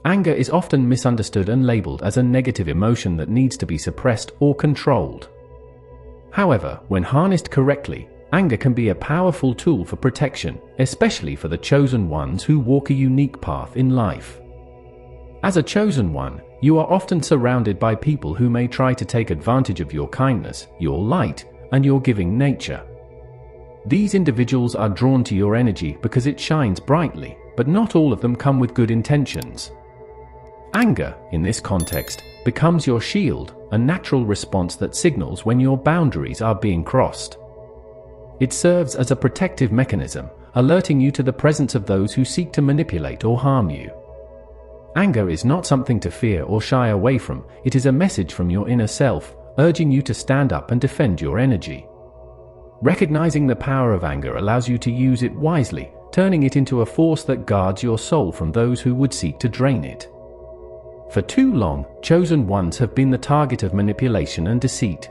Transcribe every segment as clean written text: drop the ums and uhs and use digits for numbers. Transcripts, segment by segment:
Anger is often misunderstood and labeled as a negative emotion that needs to be suppressed or controlled. However, when harnessed correctly, anger can be a powerful tool for protection, especially for the chosen ones who walk a unique path in life. As a chosen one, you are often surrounded by people who may try to take advantage of your kindness, your light, and your giving nature. These individuals are drawn to your energy because it shines brightly, but not all of them come with good intentions. Anger, in this context, becomes your shield, a natural response that signals when your boundaries are being crossed. It serves as a protective mechanism, alerting you to the presence of those who seek to manipulate or harm you. Anger is not something to fear or shy away from, it is a message from your inner self, urging you to stand up and defend your energy. Recognizing the power of anger allows you to use it wisely, turning it into a force that guards your soul from those who would seek to drain it. For too long, chosen ones have been the target of manipulation and deceit.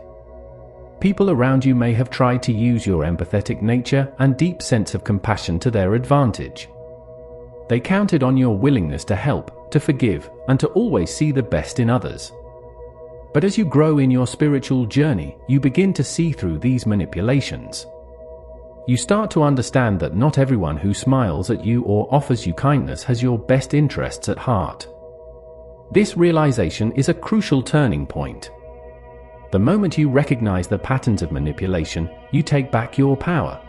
People around you may have tried to use your empathetic nature and deep sense of compassion to their advantage. They counted on your willingness to help, to forgive, and to always see the best in others. But as you grow in your spiritual journey, you begin to see through these manipulations. You start to understand that not everyone who smiles at you or offers you kindness has your best interests at heart. This realization is a crucial turning point. The moment you recognize the patterns of manipulation, you take back your power.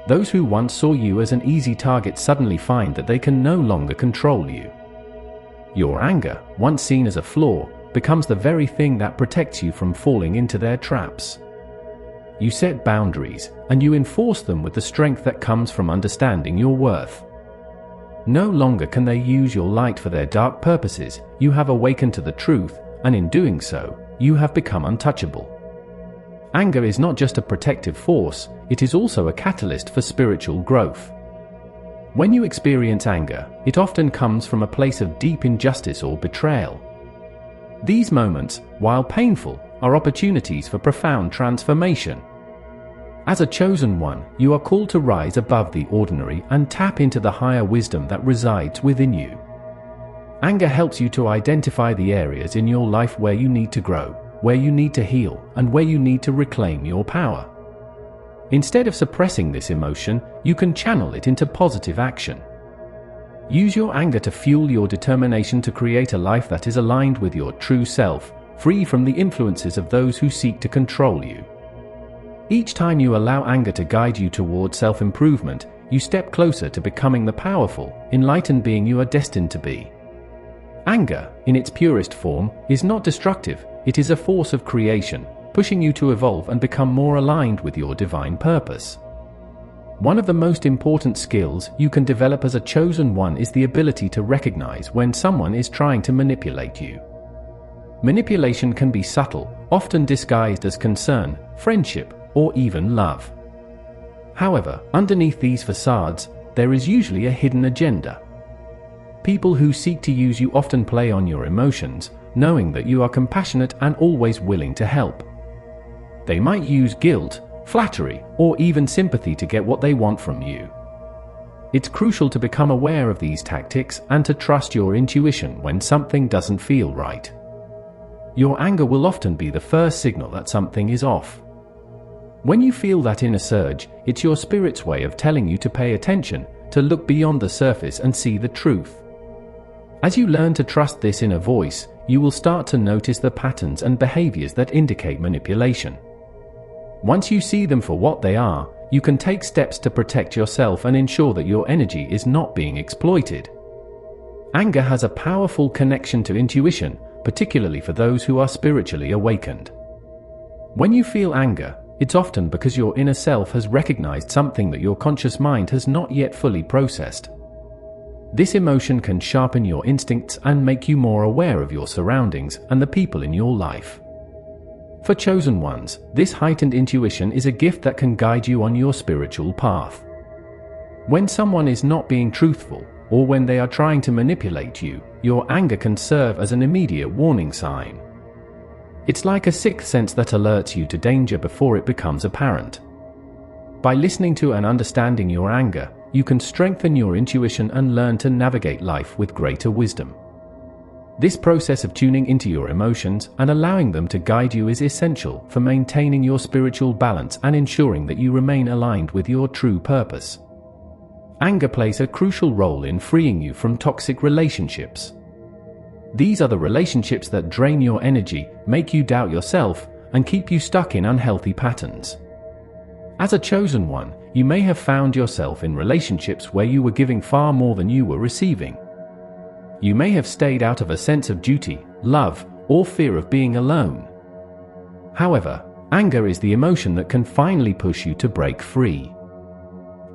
Those who once saw you as an easy target suddenly find that they can no longer control you. Your anger, once seen as a flaw, becomes the very thing that protects you from falling into their traps. You set boundaries, and you enforce them with the strength that comes from understanding your worth. No longer can they use your light for their dark purposes. You have awakened to the truth, and in doing so, you have become untouchable. Anger is not just a protective force, it is also a catalyst for spiritual growth. When you experience anger, it often comes from a place of deep injustice or betrayal. These moments, while painful, are opportunities for profound transformation. As a chosen one, you are called to rise above the ordinary and tap into the higher wisdom that resides within you. Anger helps you to identify the areas in your life where you need to grow, where you need to heal, and where you need to reclaim your power. Instead of suppressing this emotion, you can channel it into positive action. Use your anger to fuel your determination to create a life that is aligned with your true self, free from the influences of those who seek to control you. Each time you allow anger to guide you toward self-improvement, you step closer to becoming the powerful, enlightened being you are destined to be. Anger, in its purest form, is not destructive, it is a force of creation, pushing you to evolve and become more aligned with your divine purpose. One of the most important skills you can develop as a chosen one is the ability to recognize when someone is trying to manipulate you. Manipulation can be subtle, often disguised as concern, friendship, or even love. However, underneath these facades, there is usually a hidden agenda. People who seek to use you often play on your emotions, knowing that you are compassionate and always willing to help. They might use guilt, flattery, or even sympathy to get what they want from you. It's crucial to become aware of these tactics and to trust your intuition when something doesn't feel right. Your anger will often be the first signal that something is off. When you feel that inner surge, it's your spirit's way of telling you to pay attention, to look beyond the surface and see the truth. As you learn to trust this inner voice, you will start to notice the patterns and behaviors that indicate manipulation. Once you see them for what they are, you can take steps to protect yourself and ensure that your energy is not being exploited. Anger has a powerful connection to intuition, particularly for those who are spiritually awakened. When you feel anger, it's often because your inner self has recognized something that your conscious mind has not yet fully processed. This emotion can sharpen your instincts and make you more aware of your surroundings and the people in your life. For chosen ones, this heightened intuition is a gift that can guide you on your spiritual path. When someone is not being truthful, or when they are trying to manipulate you, your anger can serve as an immediate warning sign. It's like a sixth sense that alerts you to danger before it becomes apparent. By listening to and understanding your anger, you can strengthen your intuition and learn to navigate life with greater wisdom. This process of tuning into your emotions and allowing them to guide you is essential for maintaining your spiritual balance and ensuring that you remain aligned with your true purpose. Anger plays a crucial role in freeing you from toxic relationships. These are the relationships that drain your energy, make you doubt yourself, and keep you stuck in unhealthy patterns. As a chosen one, you may have found yourself in relationships where you were giving far more than you were receiving. You may have stayed out of a sense of duty, love, or fear of being alone. However, anger is the emotion that can finally push you to break free.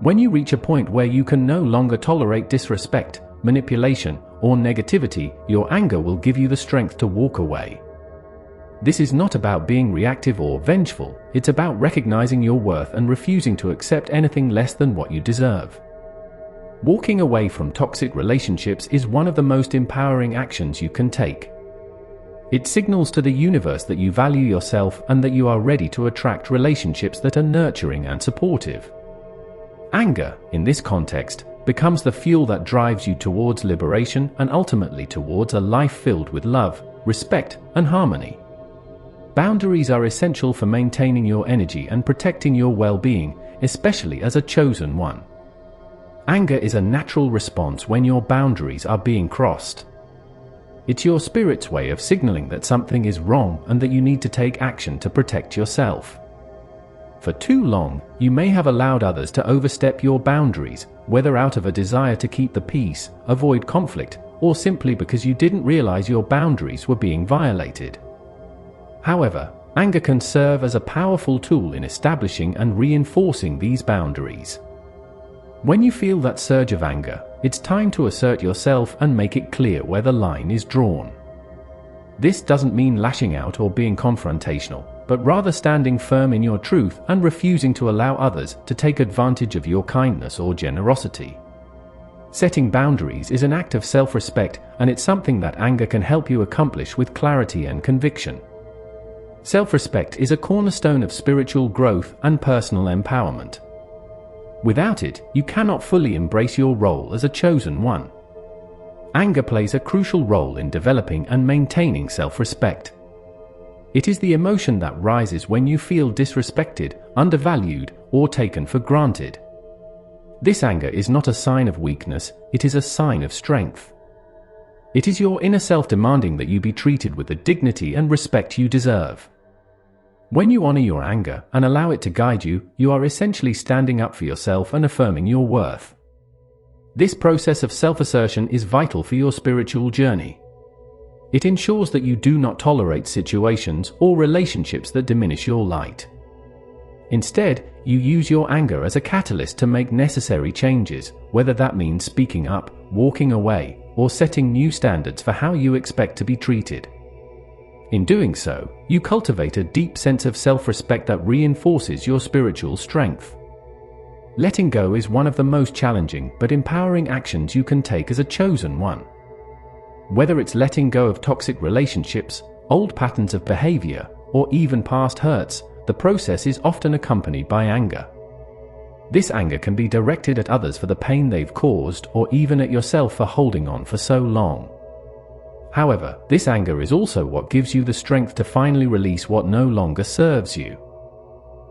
When you reach a point where you can no longer tolerate disrespect, manipulation, or negativity, your anger will give you the strength to walk away. This is not about being reactive or vengeful, it's about recognizing your worth and refusing to accept anything less than what you deserve. Walking away from toxic relationships is one of the most empowering actions you can take. It signals to the universe that you value yourself and that you are ready to attract relationships that are nurturing and supportive. Anger, in this context, becomes the fuel that drives you towards liberation and ultimately towards a life filled with love, respect, and harmony. Boundaries are essential for maintaining your energy and protecting your well-being, especially as a chosen one. Anger is a natural response when your boundaries are being crossed. It's your spirit's way of signaling that something is wrong and that you need to take action to protect yourself. For too long, you may have allowed others to overstep your boundaries, whether out of a desire to keep the peace, avoid conflict, or simply because you didn't realize your boundaries were being violated. However, anger can serve as a powerful tool in establishing and reinforcing these boundaries. When you feel that surge of anger, it's time to assert yourself and make it clear where the line is drawn. This doesn't mean lashing out or being confrontational, but rather standing firm in your truth and refusing to allow others to take advantage of your kindness or generosity. Setting boundaries is an act of self-respect, and it's something that anger can help you accomplish with clarity and conviction. Self-respect is a cornerstone of spiritual growth and personal empowerment. Without it, you cannot fully embrace your role as a chosen one. Anger plays a crucial role in developing and maintaining self-respect. It is the emotion that rises when you feel disrespected, undervalued, or taken for granted. This anger is not a sign of weakness, it is a sign of strength. It is your inner self demanding that you be treated with the dignity and respect you deserve. When you honor your anger and allow it to guide you, you are essentially standing up for yourself and affirming your worth. This process of self-assertion is vital for your spiritual journey. It ensures that you do not tolerate situations or relationships that diminish your light. Instead, you use your anger as a catalyst to make necessary changes, whether that means speaking up, walking away, or setting new standards for how you expect to be treated. In doing so, you cultivate a deep sense of self-respect that reinforces your spiritual strength. Letting go is one of the most challenging but empowering actions you can take as a chosen one. Whether it's letting go of toxic relationships, old patterns of behavior, or even past hurts, the process is often accompanied by anger. This anger can be directed at others for the pain they've caused, or even at yourself for holding on for so long. However, this anger is also what gives you the strength to finally release what no longer serves you.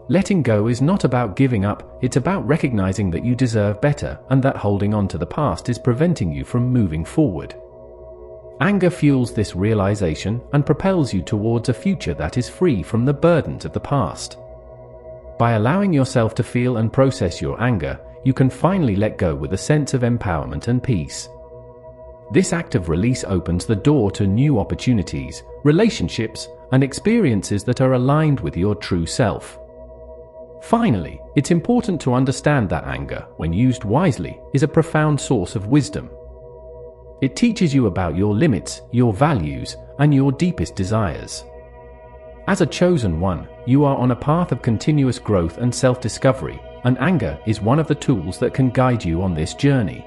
Letting go is not about giving up, it's about recognizing that you deserve better and that holding on to the past is preventing you from moving forward. Anger fuels this realization and propels you towards a future that is free from the burdens of the past. By allowing yourself to feel and process your anger, you can finally let go with a sense of empowerment and peace. This act of release opens the door to new opportunities, relationships, and experiences that are aligned with your true self. Finally, it's important to understand that anger, when used wisely, is a profound source of wisdom. It teaches you about your limits, your values, and your deepest desires. As a chosen one, you are on a path of continuous growth and self-discovery, and anger is one of the tools that can guide you on this journey.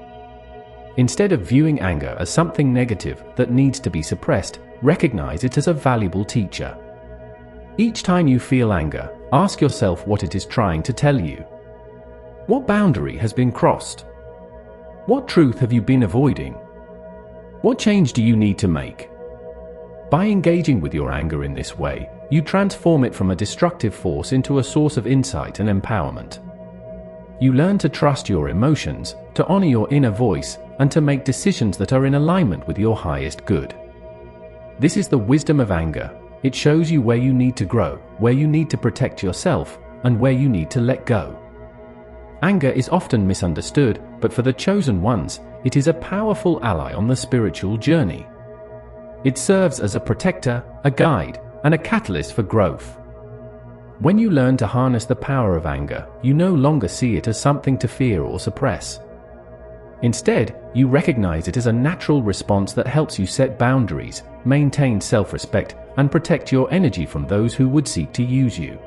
Instead of viewing anger as something negative that needs to be suppressed, recognize it as a valuable teacher. Each time you feel anger, ask yourself what it is trying to tell you. What boundary has been crossed? What truth have you been avoiding? What change do you need to make? By engaging with your anger in this way, you transform it from a destructive force into a source of insight and empowerment. You learn to trust your emotions, to honor your inner voice, and to make decisions that are in alignment with your highest good. This is the wisdom of anger. It shows you where you need to grow, where you need to protect yourself, and where you need to let go. Anger is often misunderstood, but for the chosen ones, it is a powerful ally on the spiritual journey. It serves as a protector, a guide, and a catalyst for growth. When you learn to harness the power of anger, you no longer see it as something to fear or suppress. Instead, you recognize it as a natural response that helps you set boundaries, maintain self-respect, and protect your energy from those who would seek to use you.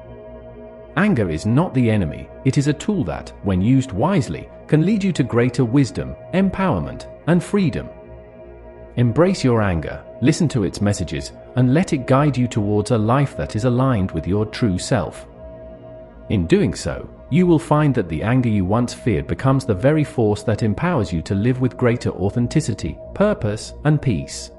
Anger is not the enemy, it is a tool that, when used wisely, can lead you to greater wisdom, empowerment, and freedom. Embrace your anger, listen to its messages, and let it guide you towards a life that is aligned with your true self. In doing so, you will find that the anger you once feared becomes the very force that empowers you to live with greater authenticity, purpose, and peace.